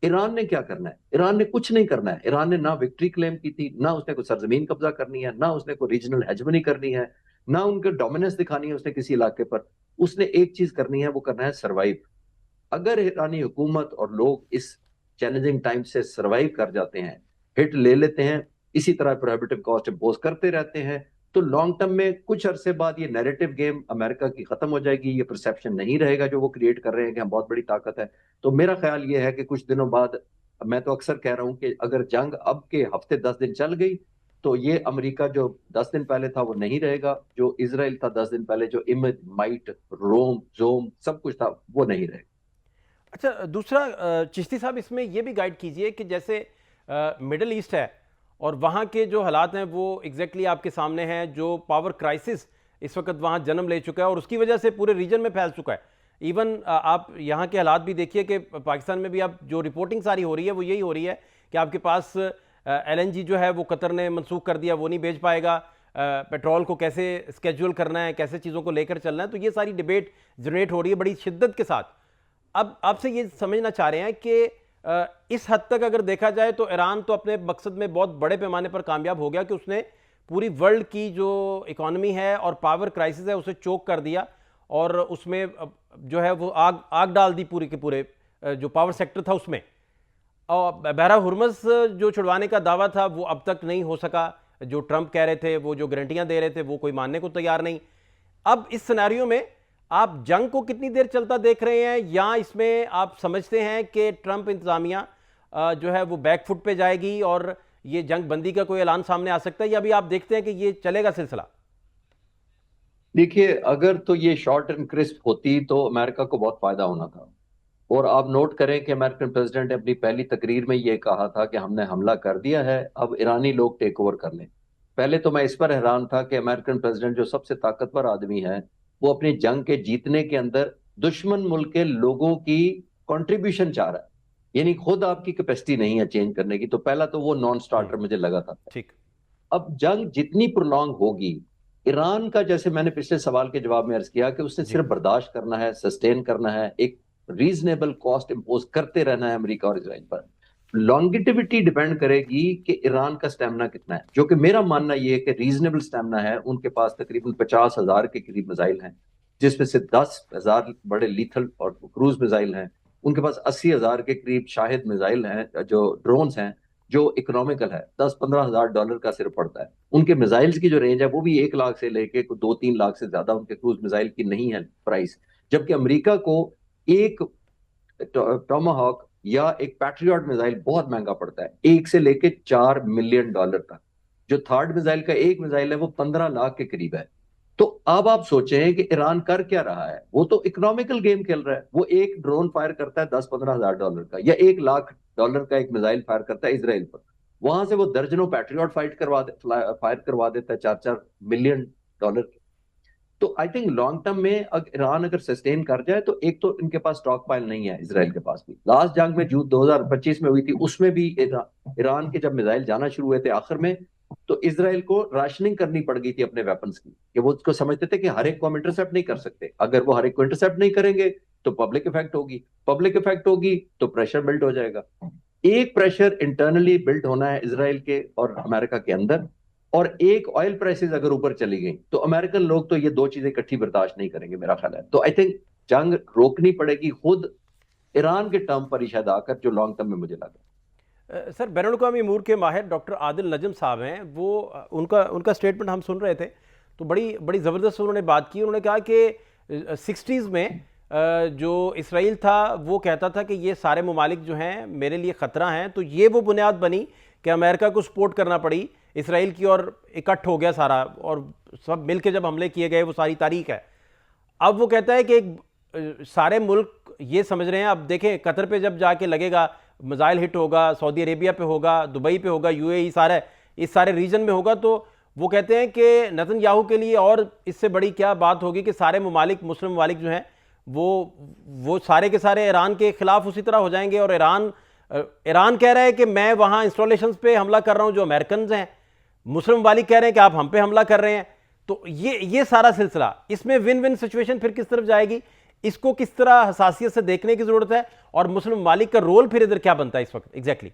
Iran ने क्या करना है? ईरान ने कुछ नहीं करना है। ईरान ने ना विक्ट्री क्लेम की थी, ना उसने कोई सरजमीन कब्जा करनी है, ना उसने कोई रीजनल हेजमनी करनी है, ना उनके डोमिनेंस दिखानी है उसने किसी इलाके पर। उसने एक चीज करनी है, वो करना है सरवाइव। अगर ईरानी हुकूमत और लोग इस चैलेंजिंग टाइम से सरवाइव कर जाते हैं, हिट ले लेते हैं, इसी तरह प्रोहिबिटिव कॉस्ट इम्पोज करते रहते हैं, तो लॉन्ग टर्म में कुछ अरसे बाद ये नैरेटिव गेम अमेरिका की खत्म हो जाएगी। ये परसेप्शन नहीं रहेगा जो वो क्रिएट कर रहे हैं कि हम बहुत बड़ी ताकत है। तो मेरा ख्याल ये है कि कुछ दिनों बाद, मैं तो अक्सर कह रहा हूं कि अगर जंग अब के हफ्ते 10 दिन चल गई, तो ये अमेरिका जो 10 दिन पहले था वो नहीं रहेगा, जो इसराइल था 10 दिन पहले, जो इमेज माइट रोम जोम सब कुछ था, वो नहीं रहेगा। अच्छा, दूसरा चिश्ती साहब इसमें यह भी गाइड कीजिए कि जैसे मिडल ईस्ट है और वहाँ के जो हालात हैं वो एग्जैक्टली आपके सामने हैं, जो पावर क्राइसिस इस वक्त वहाँ जन्म ले चुका है और उसकी वजह से पूरे रीजन में फैल चुका है। इवन आप यहाँ के हालात भी देखिए कि पाकिस्तान में भी आप जो रिपोर्टिंग सारी हो रही है वो यही हो रही है कि आपके पास एलएनजी जो है वो कतर ने मनसूख कर दिया, वो नहीं भेज पाएगा। पेट्रोल को कैसे स्केड्यूल करना है, कैसे चीज़ों को लेकर चलना है, तो ये सारी डिबेट जनरेट हो रही है बड़ी शिद्दत के साथ। अब आपसे ये समझना चाह रहे हैं कि इस हद तक अगर देखा जाए तो ईरान तो अपने मकसद में बहुत बड़े पैमाने पर कामयाब हो गया कि उसने पूरी वर्ल्ड की जो इकोनॉमी है और पावर क्राइसिस है उसे चोक कर दिया और उसमें जो है वो आग आग डाल दी पूरे के पूरे जो पावर सेक्टर था उसमें। और बहरा हुर्मस जो छुड़वाने का दावा था वो अब तक नहीं हो सका। जो ट्रंप कह रहे थे, वो जो गारंटियां दे रहे थे, वो कोई मानने को तैयार नहीं। अब इस सिनेरियो में आप जंग को कितनी देर चलता देख रहे हैं, या इसमें आप समझते हैं कि ट्रंप इंतजामिया जो है वो बैकफुट पे जाएगी और ये जंग बंदी का कोई ऐलान सामने आ सकता है, या अभी आप देखते हैं कि ये चलेगा सिलसिला? देखिए, अगर तो ये शॉर्ट एंड क्रिस्प होती तो अमेरिका को बहुत फायदा होना था। और आप नोट करें कि अमेरिकन प्रेसिडेंट ने अपनी पहली तकरीर में ये कहा था कि हमने हमला कर दिया है, अब ईरानी लोग टेक ओवर कर लें। पहले तो मैं इस पर हैरान था कि अमेरिकन प्रेसिडेंट, जो सबसे ताकतवर आदमी है, वो अपनी जंग के जीतने के अंदर दुश्मन मुल्क के लोगों की कंट्रीब्यूशन चाह रहा है, यानी खुद आपकी कैपेसिटी नहीं है चेंज करने की। तो पहला तो वो नॉन स्टार्टर मुझे लगा था। ठीक। अब जंग जितनी प्रोलॉन्ग होगी, ईरान का, जैसे मैंने पिछले सवाल के जवाब में अर्ज किया, कि उसने जी। सिर्फ बर्दाश्त करना है, सस्टेन करना है, एक रीजनेबल कॉस्ट इंपोज करते रहना है अमेरिका और इसराइल पर। लॉन्गिटिविटी डिपेंड करेगी कि ईरान का स्टेमिना कितना है, जो कि मेरा मानना यह है कि रीजनेबल स्टेमिना है। उनके पास तकरीबन 50,000 के करीब मिसाइल हैं, जिसमें से 10,000 बड़े लीथल और क्रूज मिसाइल हैं। उनके पास 80,000 के करीब शाहिद मिसाइल हैं, जो ड्रोन्स हैं, जो इकोनॉमिकल है, 10-15 हजार डॉलर का सिर्फ पड़ता है। उनके मिसाइल्स की जो रेंज है वो भी 1 लाख से लेके 2-3 लाख से ज्यादा उनके क्रूज मिसाइल की नहीं है प्राइस। जबकि अमेरिका को एक टोमाहॉक या एक पैट्रियट मिसाइल बहुत महंगा पड़ता है, 1 से लेके 4 मिलियन डॉलर तक। जो थर्ड मिसाइल का एक मिसाइल है वो 15 लाख के करीब है। तो अब आप सोचें कि ईरान कर क्या रहा है। वो तो इकोनॉमिकल गेम खेल रहा है। वो एक ड्रोन फायर करता है 10-15 हजार डॉलर का, या 1 लाख डॉलर का एक मिसाइल फायर करता है इसराइल पर। वहां से वो दर्जनों पैट्रियट फायर करवा देता है 4-4 मिलियन डॉलर। तो आई थिंक लॉन्ग टर्म में अगर ईरान अगर सस्टेन कर जाए, तो एक तो इनके पास स्टॉक पाइल नहीं है इसराइल के पास भी। लास्ट जंग में जो 2025 में हुई थी, उसमें भी ईरान के जब मिसाइल जाना शुरू हुए थे आखिर में, तो इसराइल को राशनिंग करनी पड़ गई थी अपने वेपन्स की, कि वो उसको समझते थे कि हर एक को हम इंटरसेप्ट नहीं कर सकते। अगर वो हर एक को इंटरसेप्ट नहीं करेंगे तो पब्लिक इफेक्ट होगी, पब्लिक इफेक्ट होगी तो प्रेशर बिल्ड हो जाएगा। एक प्रेशर इंटरनली बिल्ड होना है इसराइल के और अमेरिका के अंदर, और एक ऑयल प्राइसेस अगर ऊपर चली गई, तो अमेरिकन लोग तो ये दो चीजें इकट्ठी बर्दाश्त नहीं करेंगे मेरा ख्याल है। तो आई थिंक जंग रोकनी पड़ेगी खुद ईरान के टर्म पर ही शायद आकर, जो लॉन्ग टर्म में मुझे लगा। सर, बैरून अवी अमूर के माहिर डॉक्टर आदिल नजम साहब हैं, वो उनका उनका स्टेटमेंट हम सुन रहे थे, तो बड़ी बड़ी ज़बरदस्त उन्होंने बात की। उन्होंने कहा कि 60s में जो इसराइल था वो कहता था कि ये सारे ममालिक जो हैं मेरे लिए ख़तरा हैं, तो ये वो बुनियाद बनी कि अमेरिका को सपोर्ट करना पड़ी इसराइल की, और इकट्ठ हो गया सारा, और सब मिल के जब हमले किए गए, वो सारी तारीख है। अब वो कहता है कि सारे मुल्क ये समझ रहे हैं, अब देखें कतर पे जब जाके लगेगा, मिसाइल हिट होगा, सऊदी अरेबिया पे होगा, दुबई पे होगा, यूएई, सारा इस सारे रीजन में होगा, तो वो कहते हैं कि नेतन्याहू के लिए और इससे बड़ी क्या बात होगी कि सारे ममालिक, मुस्लिम ममालिक जो हैं वो सारे के सारे ईरान के खिलाफ उसी तरह हो जाएंगे। और ईरान कह रहा है कि मैं वहाँ इंस्टॉलेशंस पे हमला कर रहा हूँ जो अमेरिकन हैं, मुस्लिम ममालिक कह रहे हैं कि आप हम पे हमला कर रहे हैं। तो ये सारा सिलसिला, इसमें विन विन सिचुएशन फिर किस तरफ जाएगी? इसको किस तरह हसासियत से देखने की जरूरत है, और मुस्लिम ममालिक का रोल फिर इधर क्या बनता है इस वक्त एग्जैक्टली?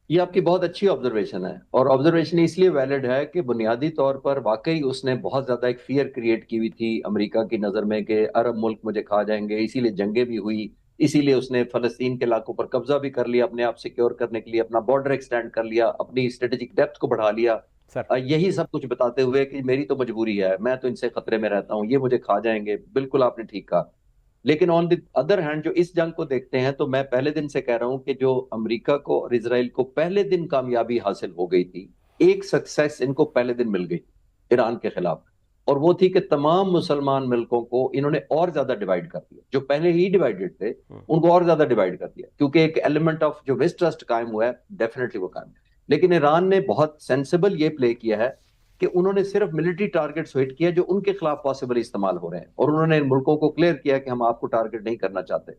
ये आपकी बहुत अच्छी ऑब्जर्वेशन है, और ऑब्जर्वेशन इसलिए वैलिड है कि बुनियादी तौर पर वाकई उसने बहुत ज्यादा एक फियर क्रिएट की हुई थी अमेरिका की नजर में कि अरब मुल्क मुझे खा जाएंगे, इसीलिए जंगें भी हुई, इसीलिए उसने फलस्तीन के इलाकों पर कब्जा भी कर लिया, अपने आप सिक्योर करने के लिए अपना बॉर्डर एक्सटेंड कर लिया, अपनी स्ट्रेटेजिक डेप्थ को बढ़ा लिया। सर। यही सब कुछ बताते हुए कि मेरी तो मजबूरी है, मैं तो इनसे खतरे में रहता हूँ, ये मुझे खा जाएंगे। बिल्कुल आपने ठीक कहा। लेकिन ऑन द अदर हैंड जो इस जंग को देखते हैं, तो मैं पहले दिन से कह रहा हूं कि जो अमेरिका को और इसराइल को पहले दिन कामयाबी हासिल हो गई थी, एक सक्सेस इनको पहले दिन मिल गई ईरान के खिलाफ, और वो थी कि तमाम मुसलमान मुल्कों को इन्होंने और ज्यादा डिवाइड कर दिया। जो पहले ही डिवाइडेड थे उनको और ज्यादा डिवाइड कर दिया, क्योंकि एक एलिमेंट ऑफ जो मिसट्रस्ट कायम हुआ है, डेफिनेटली वो कायम है। लेकिन ईरान ने बहुत सेंसिबल ये प्ले किया है कि उन्होंने सिर्फ मिलिट्री टारगेट्स हिट किया जो उनके खिलाफ पॉसिबल इस्तेमाल हो रहे हैं, और उन्होंने इन मुल्कों को क्लियर किया कि हम आपको टारगेट नहीं करना चाहते।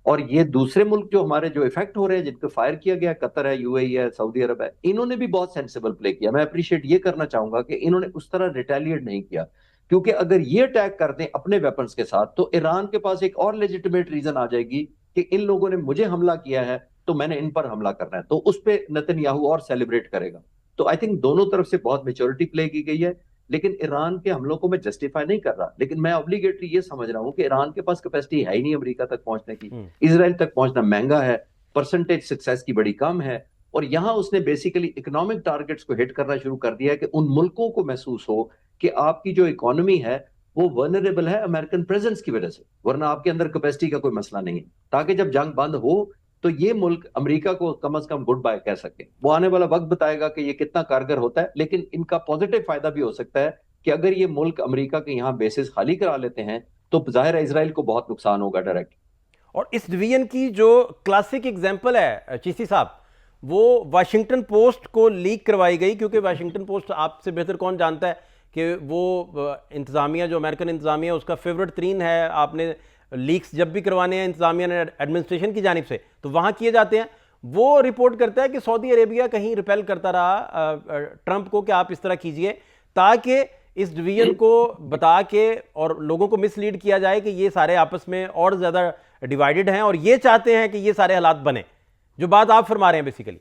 और ये दूसरे मुल्क जो हमारे जो इफेक्ट हो रहे हैं, जिनको फायर किया गया, कतर है, यूएई है, सऊदी अरब है, इन्होंने भी बहुत सेंसिबल प्ले किया। मैं अप्रिशिएट ये करना चाहूंगा कि इन्होंने उस तरह रिटेलिएट नहीं किया, क्योंकि अगर ये अटैक कर दें अपने वेपन्स के साथ, तो ईरान के पास एक और लेजिटिमेट रीजन आ जाएगी कि इन लोगों ने मुझे हमला किया है, तो मैंने इन पर हमला करना है, तो उस पर नेतन्याहू और सेलिब्रेट करेगा। तो आई थिंक दोनों तरफ से बहुत मेच्योरिटी प्ले की गई है। लेकिन ईरान के हमलों को मैं जस्टिफाई नहीं कर रहा, लेकिन मैं ऑब्लिगेटरी ये समझ रहा हूं कि ईरान के पास कैपेसिटी है ही नहीं अमेरिका तक पहुंचने की। इसराइल तक पहुंचना महंगा है, परसेंटेज सक्सेस की बड़ी कम है, और यहां उसने बेसिकली इकोनॉमिक टारगेट्स को हिट करना शुरू कर दिया है कि उन मुल्कों को महसूस हो कि आपकी जो इकोनॉमी है वो वनरेबल है अमेरिकन प्रेजेंस की वजह से, वरना आपके अंदर कैपेसिटी का कोई मसला नहीं है, ताकि जब जंग बंद हो तो ये मुल्क अमेरिका को कम से कम गुड बाय कह सके। वो आने वाला वक्त बताएगा कि ये कितना कारगर होता है, लेकिन इनका पॉजिटिव फायदा भी हो सकता है कि अगर ये मुल्क अमेरिका के यहाँ बेसिस खाली करा लेते हैं, तो जाहिर है इसराइल को बहुत नुकसान होगा डायरेक्ट। और इस डिवीजन की जो क्लासिक एग्जांपल है चीसी साहब, वो वाशिंगटन पोस्ट को लीक करवाई गई, क्योंकि वाशिंगटन पोस्ट आपसे बेहतर कौन जानता है कि वो इंतज़ामिया, जो अमेरिकन इंतज़ामिया उसका फेवरेट तरीन है। आपने लीक्स जब भी करवाने हैं इंतज़ामिया ने एडमिनिस्ट्रेशन की जानिब से, तो वहाँ किए जाते हैं। वो रिपोर्ट करता है कि सऊदी अरेबिया कहीं रिपेल करता रहा ट्रंप को कि आप इस तरह कीजिए, ताकि इस डिवीजन को बता के और लोगों को मिसलीड किया जाए कि ये सारे आपस में और ज़्यादा डिवाइडेड हैं और ये चाहते हैं कि ये सारे हालात बने, जो बात आप फरमा रहे हैं बेसिकली।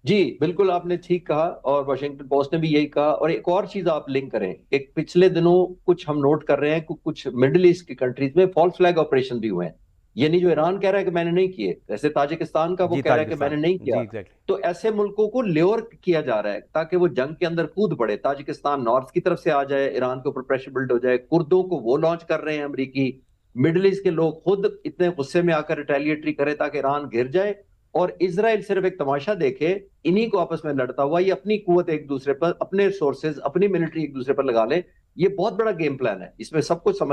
जी बिल्कुल आपने ठीक कहा, और वाशिंगटन पोस्ट ने भी यही कहा। और एक और चीज आप लिंक करें, एक पिछले दिनों कुछ हम नोट कर रहे हैं कि कुछ मिडिल ईस्ट की कंट्रीज में फॉल्स फ्लैग ऑपरेशन भी हुए हैं। ये नहीं जो ईरान कह रहा है कि मैंने नहीं किए, जैसे ताजिकिस्तान का वो जी, कह रहा है कि मैंने ताजिकिस्तान, नहीं जी किया। एग्जैक्टली। तो ऐसे मुल्कों को ल्योर किया जा रहा है ताकि वो जंग के अंदर कूद पड़े, ताजिकिस्तान नॉर्थ की तरफ से आ जाए, ईरान के ऊपर प्रेशर बिल्ड हो जाए। कुर्दों को वो लॉन्च कर रहे हैं अमरीकी, मिडिल ईस्ट के लोग खुद इतने गुस्से में आकर रिटेलिएटरी करे ताकि ईरान गिर जाए, और इसराइल सिर्फ एक तमाशा देखे इन्हीं को आपस में लड़ता हुआ, ये अपनी कुवत एक दूसरे पर, अपने सोर्सेज, अपनी मिलिट्री एक दूसरे पर लगा ले। ये बहुत बड़ा गेम प्लान है, इसमें सब कुछ समझ